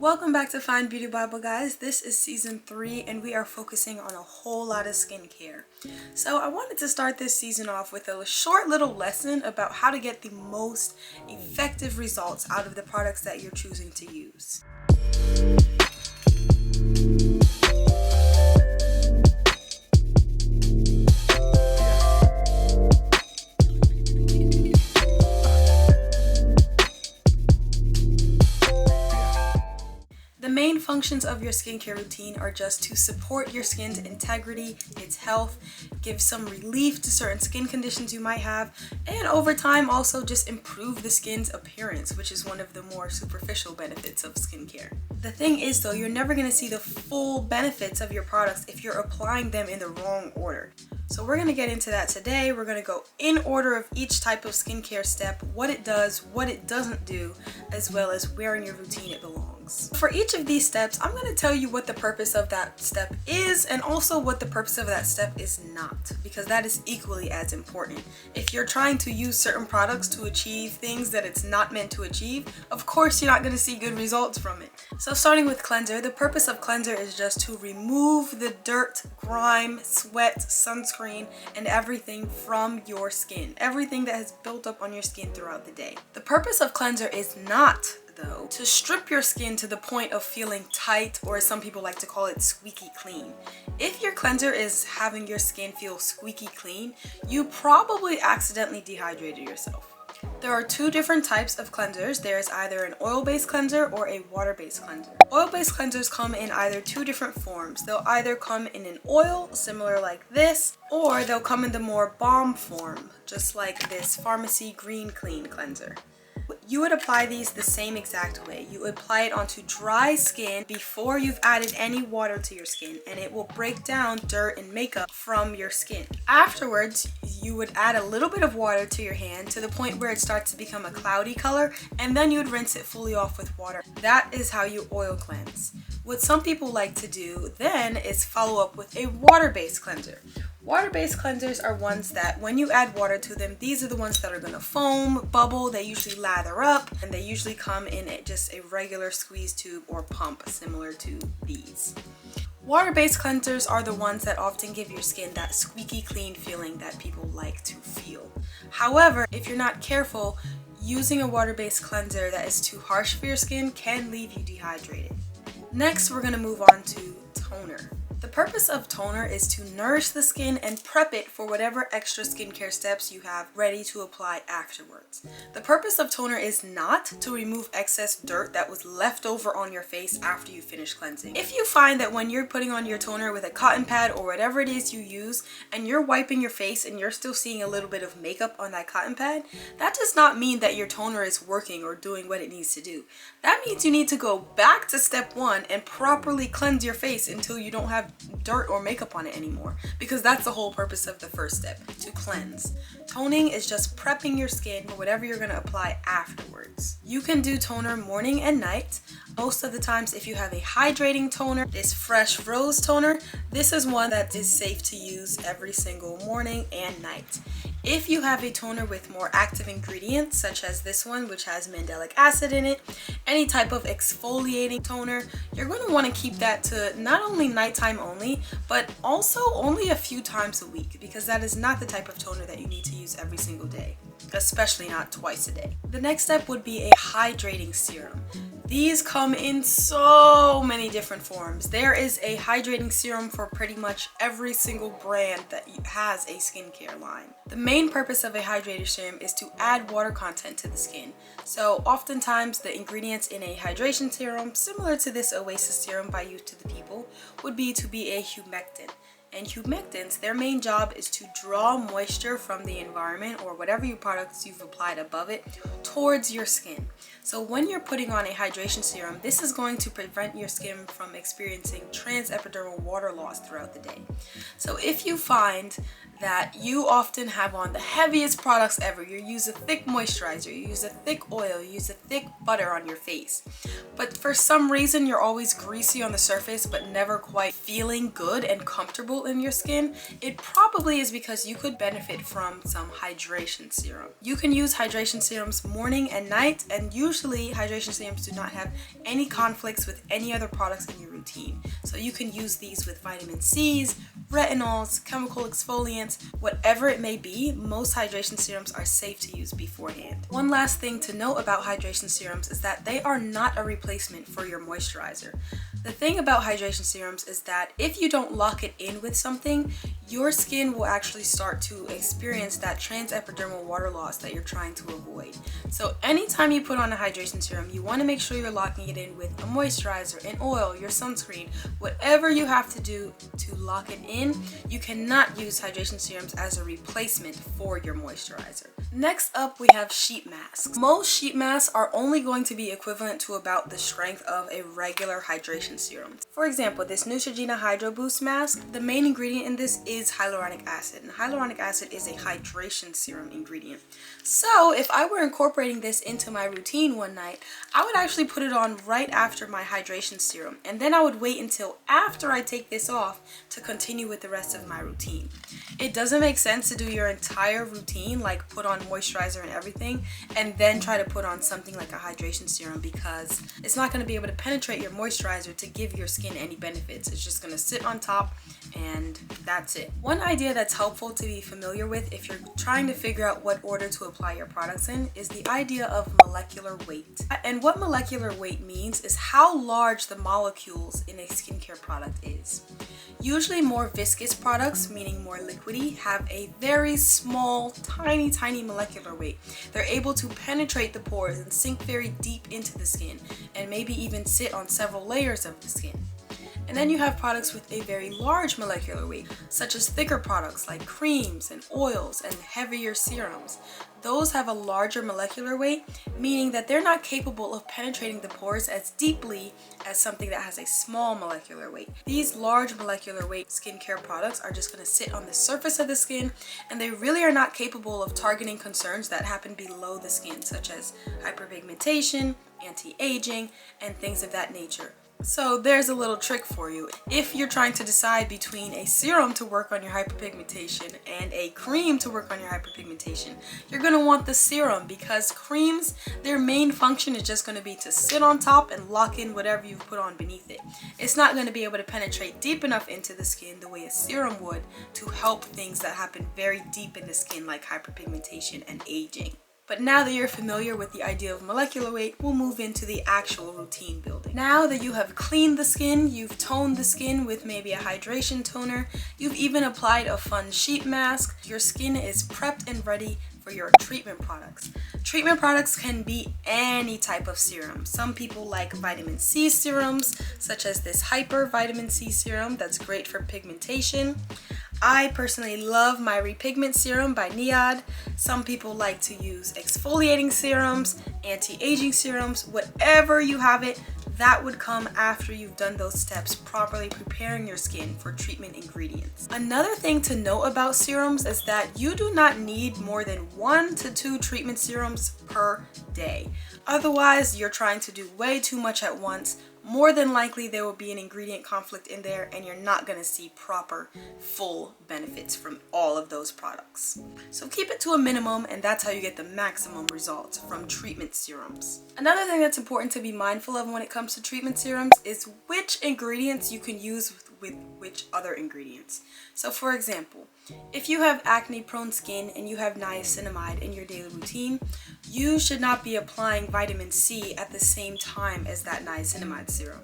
Welcome back to Fine Beauty Bible, guys. This is season 3 and we are focusing on a whole lot of skincare. So I wanted to start this season off with a short little lesson about how to get the most effective results out of the products that you're choosing to use. The main functions of your skincare routine are just to support your skin's integrity, its health, give some relief to certain skin conditions you might have, and over time also just improve the skin's appearance, which is one of the more superficial benefits of skincare. The thing is though, you're never going to see the full benefits of your products if you're applying them in the wrong order. So we're going to get into that today. We're going to go in order of each type of skincare step, what it does, what it doesn't do, as well as where in your routine it belongs. For each of these steps, I'm going to tell you what the purpose of that step is and also what the purpose of that step is not, because that is equally as important. If you're trying to use certain products to achieve things that it's not meant to achieve, of course you're not going to see good results from it. So starting with cleanser, the purpose of cleanser is just to remove the dirt, grime, sweat, sunscreen, and everything from your skin. Everything that has built up on your skin throughout the day. The purpose of cleanser is not, though, to strip your skin to the point of feeling tight, or as some people like to call it, squeaky clean. If your cleanser is having your skin feel squeaky clean, you probably accidentally dehydrated yourself. There are two different types of cleansers. There is either an oil-based cleanser or a water-based cleanser. Oil-based cleansers come in either two different forms. They'll either come in an oil, similar like this, or they'll come in the more balm form, just like this Pharmacy Green Clean cleanser. You would apply these the same exact way. You apply it onto dry skin before you've added any water to your skin, and it will break down dirt and makeup from your skin. Afterwards, you would add a little bit of water to your hand to the point where it starts to become a cloudy color, and then you would rinse it fully off with water. That is how you oil cleanse. What some people like to do then is follow up with a water-based cleanser. Water-based cleansers are ones that when you add water to them, these are the ones that are going to foam, bubble, they usually lather up, and they usually come in just a regular squeeze tube or pump similar to these. Water-based cleansers are the ones that often give your skin that squeaky clean feeling that people like to feel. However, if you're not careful, using a water-based cleanser that is too harsh for your skin can leave you dehydrated. Next, we're going to move on to toner. The purpose of toner is to nourish the skin and prep it for whatever extra skincare steps you have ready to apply afterwards. The purpose of toner is not to remove excess dirt that was left over on your face after you finish cleansing. If you find that when you're putting on your toner with a cotton pad or whatever it is you use and you're wiping your face and you're still seeing a little bit of makeup on that cotton pad, that does not mean that your toner is working or doing what it needs to do. That means you need to go back to step 1 and properly cleanse your face until you don't have dirt or makeup on it anymore, because that's the whole purpose of the first step, to cleanse. Toning is just prepping your skin for whatever you're going to apply afterwards. You can do toner morning and night. Most of the times, if you have a hydrating toner, this fresh rose toner, this is one that is safe to use every single morning and night. If you have a toner with more active ingredients, such as this one, which has mandelic acid in it, any type of exfoliating toner, you're going to want to keep that to not only nighttime only, but also only a few times a week, because that is not the type of toner that you need to use every single day, especially not twice a day. The next step would be a hydrating serum. These come in so many different forms. There is a hydrating serum for pretty much every single brand that has a skincare line. The main purpose of a hydrating serum is to add water content to the skin. So oftentimes the ingredients in a hydration serum, similar to this Oasis serum by Youth to the People, would be to be a humectant. And humectants, their main job is to draw moisture from the environment or whatever your products you've applied above it towards your skin. So when you're putting on a hydration serum, this is going to prevent your skin from experiencing transepidermal water loss throughout the day. So if you find that you often have on the heaviest products ever, you use a thick moisturizer, you use a thick oil, you use a thick butter on your face, but for some reason you're always greasy on the surface but never quite feeling good and comfortable natural in your skin, it probably is because you could benefit from some hydration serum. You can use hydration serums morning and night, and usually hydration serums do not have any conflicts with any other products in your routine. So you can use these with vitamin C's, retinols, chemical exfoliants, whatever it may be. Most hydration serums are safe to use beforehand. One last thing to note about hydration serums is that they are not a replacement for your moisturizer. The thing about hydration serums is that if you don't lock it in with something, your skin will actually start to experience that transepidermal water loss that you're trying to avoid. So anytime you put on a hydration serum, you want to make sure you're locking it in with a moisturizer, an oil, your sunscreen, whatever you have to do to lock it in. You cannot use hydration serums as a replacement for your moisturizer. Next up, we have sheet masks. Most sheet masks are only going to be equivalent to about the strength of a regular hydration serum. For example, this Neutrogena Hydro Boost mask, the main ingredient in this is hyaluronic acid, and hyaluronic acid is a hydration serum ingredient. So if I were incorporating this into my routine one night, I would actually put it on right after my hydration serum, and then I would wait until after I take this off to continue with the rest of my routine. It doesn't make sense to do your entire routine, like put on moisturizer and everything, and then try to put on something like a hydration serum, because it's not going to be able to penetrate your moisturizer to give your skin any benefits. It's just going to sit on top and that's it. One idea that's helpful to be familiar with if you're trying to figure out what order to apply your products in is the idea of molecular weight. And what molecular weight means is how large the molecules in a skincare product is. Usually more viscous products, meaning more liquidy, have a very small, tiny molecular weight. They're able to penetrate the pores and sink very deep into the skin, and maybe even sit on several layers of the skin. And then you have products with a very large molecular weight, such as thicker products like creams and oils and heavier serums. Those have a larger molecular weight, meaning that they're not capable of penetrating the pores as deeply as something that has a small molecular weight. These large molecular weight skincare products are just going to sit on the surface of the skin, and they really are not capable of targeting concerns that happen below the skin, such as hyperpigmentation, anti-aging, and things of that nature. So there's a little trick for you. If you're trying to decide between a serum to work on your hyperpigmentation and a cream to work on your hyperpigmentation, you're going to want the serum, because creams, their main function is just going to be to sit on top and lock in whatever you've put on beneath it. It's not going to be able to penetrate deep enough into the skin the way a serum would to help things that happen very deep in the skin, like hyperpigmentation and aging. But now that you're familiar with the idea of molecular weight, we'll move into the actual routine building. Now that you have cleaned the skin, you've toned the skin with maybe a hydration toner, you've even applied a fun sheet mask, your skin is prepped and ready for your treatment products. Treatment products can be any type of serum. Some people like vitamin C serums, such as this Hyper Vitamin C serum that's great for pigmentation. I personally love my Repigment Serum by Niacinamide. Some people like to use exfoliating serums, anti-aging serums, whatever you have it, that would come after you've done those steps, properly preparing your skin for treatment ingredients. Another thing to note about serums is that you do not need more than 1 to 2 treatment serums per day. Otherwise, you're trying to do way too much at once. More than likely there will be an ingredient conflict in there, and you're not going to see proper full benefits from all of those products. So keep it to a minimum, and that's how you get the maximum results from treatment serums. Another thing that's important to be mindful of when it comes to treatment serums is which ingredients you can use with which other ingredients. So for example, if you have acne prone skin and you have niacinamide in your daily routine, you should not be applying vitamin C at the same time as that niacinamide serum.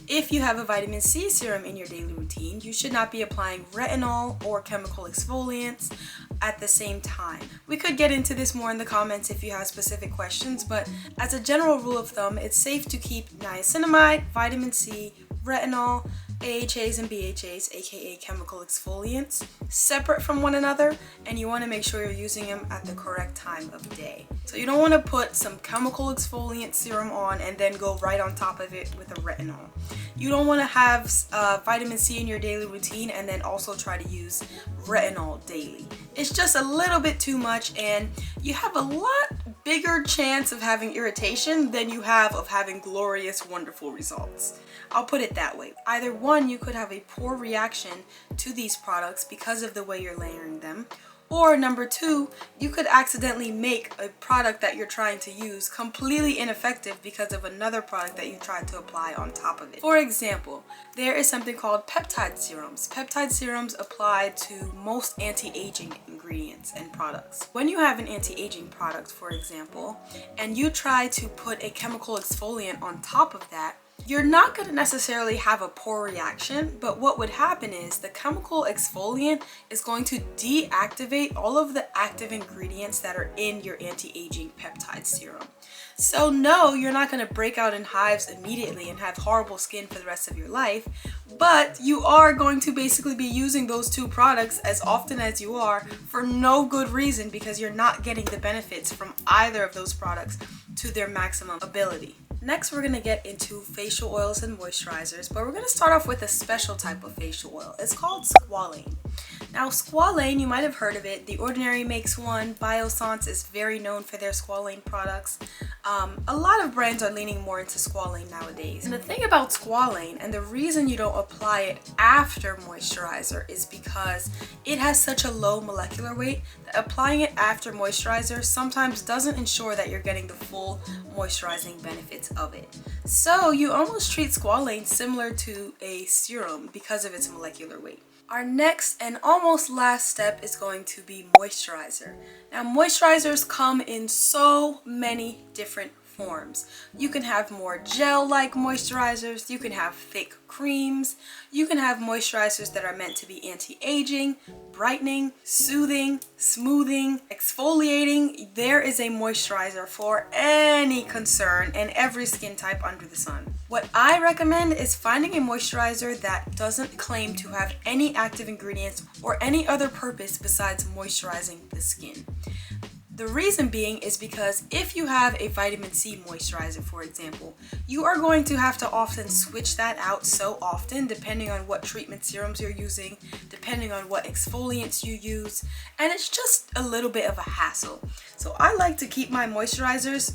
If you have a vitamin C serum in your daily routine, you should not be applying retinol or chemical exfoliants at the same time. We could get into this more in the comments if you have specific questions, but as a general rule of thumb, it's safe to keep niacinamide, vitamin C, retinol, AHAs and BHAs, aka chemical exfoliants, separate from one another, and you want to make sure you're using them at the correct time of day. So you don't want to put some chemical exfoliant serum on and then go right on top of it with a retinol. You don't want to have vitamin C in your daily routine and then also try to use retinol daily. It's just a little bit too much, and you have a lot bigger chance of having irritation than you have of having glorious, wonderful results. I'll put it that way. Either one one, you could have a poor reaction to these products because of the way you're layering them. Or number two, you could accidentally make a product that you're trying to use completely ineffective because of another product that you tried to apply on top of it. For example, there is something called peptide serums. Peptide serums apply to most anti-aging ingredients and products. When you have an anti-aging product, for example, and you try to put a chemical exfoliant on top of that, you're not going to necessarily have a poor reaction, but what would happen is the chemical exfoliant is going to deactivate all of the active ingredients that are in your anti-aging peptide serum. So no, you're not going to break out in hives immediately and have horrible skin for the rest of your life, but you are going to basically be using those two products as often as you are for no good reason, because you're not getting the benefits from either of those products to their maximum ability. Next, we're going to get into facial oils and moisturizers, but we're going to start off with a special type of facial oil. It's called squalane. Now, squalane, you might have heard of it. The Ordinary makes one. Biossance is very known for their squalane products. A lot of brands are leaning more into squalane nowadays. And the thing about squalane, and the reason you don't apply it after moisturizer, is because it has such a low molecular weight that applying it after moisturizer sometimes doesn't ensure that you're getting the full moisturizing benefits of it. So you almost treat squalane similar to a serum because of its molecular weight. Our next and almost last step is going to be moisturizer. Now, moisturizers come in so many different forms. You can have more gel-like moisturizers, you can have thick creams, you can have moisturizers that are meant to be anti-aging, brightening, soothing, smoothing, exfoliating. There is a moisturizer for any concern and every skin type under the sun. What I recommend is finding a moisturizer that doesn't claim to have any active ingredients or any other purpose besides moisturizing the skin. The reason being is because if you have a vitamin C moisturizer, for example, you are going to have to often switch that out so often depending on what treatment serums you're using, depending on what exfoliants you use, and it's just a little bit of a hassle. So I like to keep my moisturizers,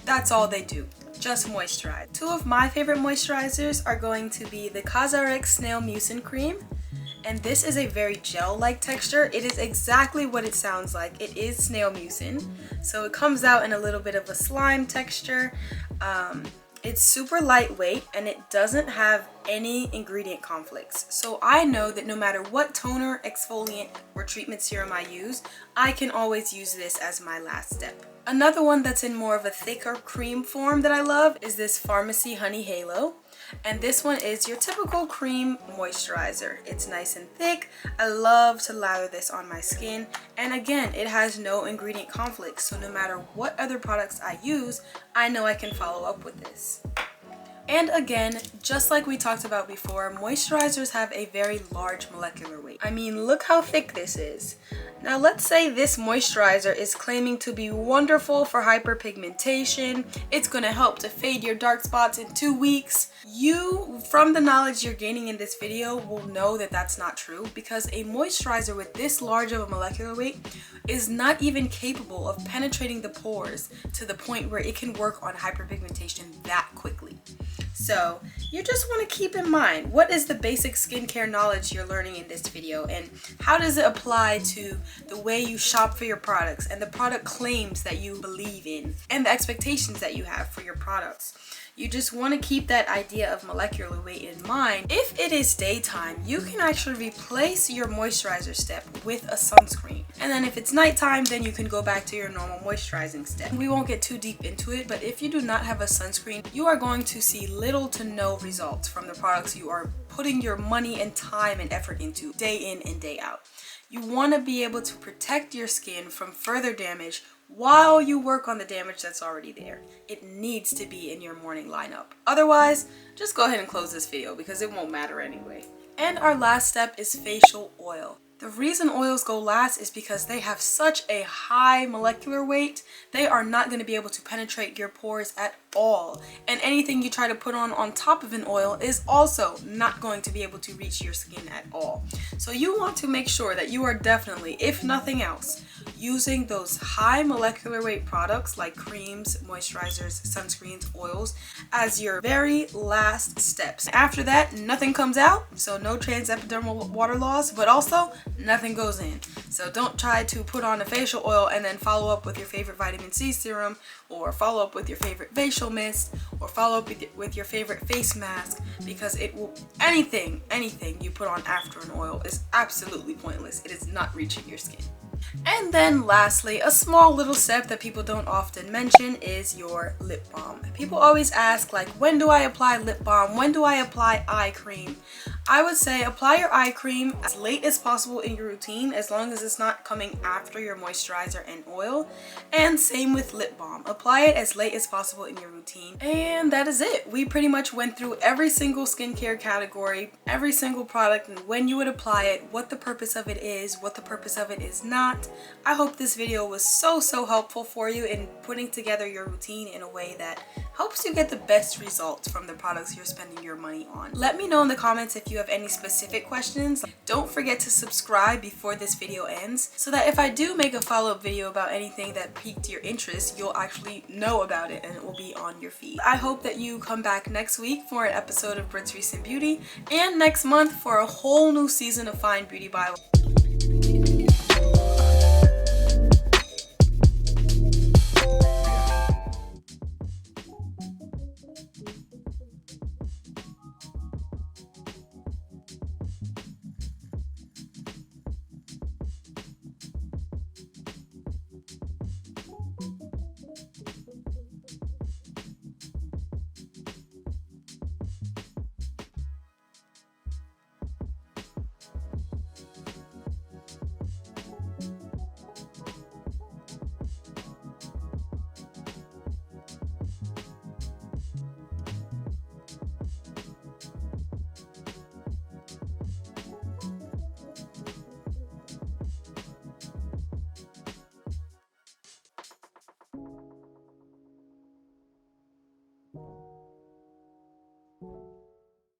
that's all they do, just moisturize. Two of my favorite moisturizers are going to be the Cosrx Snail Mucin Cream. And this is a very gel-like texture. It is exactly what it sounds like. It is snail mucin. So it comes out in a little bit of a slime texture. It's super lightweight and it doesn't have any ingredient conflicts. So I know that no matter what toner, exfoliant, or treatment serum I use, I can always use this as my last step. Another one that's in more of a thicker cream form that I love is this Pharmacy Honey Halo. And this one is your typical cream moisturizer. It's nice and thick. I love to lather this on my skin. And again, it has no ingredient conflicts. So no matter what other products I use, I know I can follow up with this. And again, just like we talked about before, moisturizers have a very large molecular weight. I mean, look how thick this is. Now let's say this moisturizer is claiming to be wonderful for hyperpigmentation. It's going to help to fade your dark spots in 2 weeks. You, from the knowledge you're gaining in this video, will know that that's not true, because a moisturizer with this large of a molecular weight is not even capable of penetrating the pores to the point where it can work on hyperpigmentation that quickly. So you just want to keep in mind, what is the basic skincare knowledge you're learning in this video, and how does it apply to the way you shop for your products and the product claims that you believe in and the expectations that you have for your products. You just want to keep that idea of molecular weight in mind. If it is daytime, you can actually replace your moisturizer step with a sunscreen. And then if it's nighttime, then you can go back to your normal moisturizing step. We won't get too deep into it, but if you do not have a sunscreen, you are going to see little to no results from the products you are putting your money and time and effort into day in and day out. You want to be able to protect your skin from further damage while you work on the damage that's already there. It needs to be in your morning lineup. Otherwise, just go ahead and close this video because it won't matter anyway. And our last step is facial oil. The reason oils go last is because they have such a high molecular weight, they are not going to be able to penetrate your pores at all. And anything you try to put on top of an oil is also not going to be able to reach your skin at all. So you want to make sure that you are definitely, if nothing else, using those high molecular weight products like creams, moisturizers, sunscreens, oils as your very last steps. After that, nothing comes out, so no transepidermal water loss, but also nothing goes in. So don't try to put on a facial oil and then follow up with your favorite vitamin C serum, or follow up with your favorite facial mist, or follow up with your favorite face mask, because it will, anything you put on after an oil is absolutely pointless. It is not reaching your skin. And then lastly, a small little step that people don't often mention is your lip balm. People always ask, like, when do I apply lip balm? When do I apply eye cream? I would say apply your eye cream as late as possible in your routine, as long as it's not coming after your moisturizer and oil. And same with lip balm. Apply it as late as possible in your routine. And that is it. We pretty much went through every single skincare category, every single product, and when you would apply it, what the purpose of it is, what the purpose of it is not. I hope this video was so helpful for you in putting together your routine in a way that helps you get the best results from the products you're spending your money on. Let me know in the comments if you have any specific questions. Don't forget to subscribe before this video ends, so that if I do make a follow-up video about anything that piqued your interest, you'll actually know about it and it will be on your feed. I hope that you come back next week for an episode of Brit's Recent Beauty, and next month for a whole new season of Fine Beauty Bible.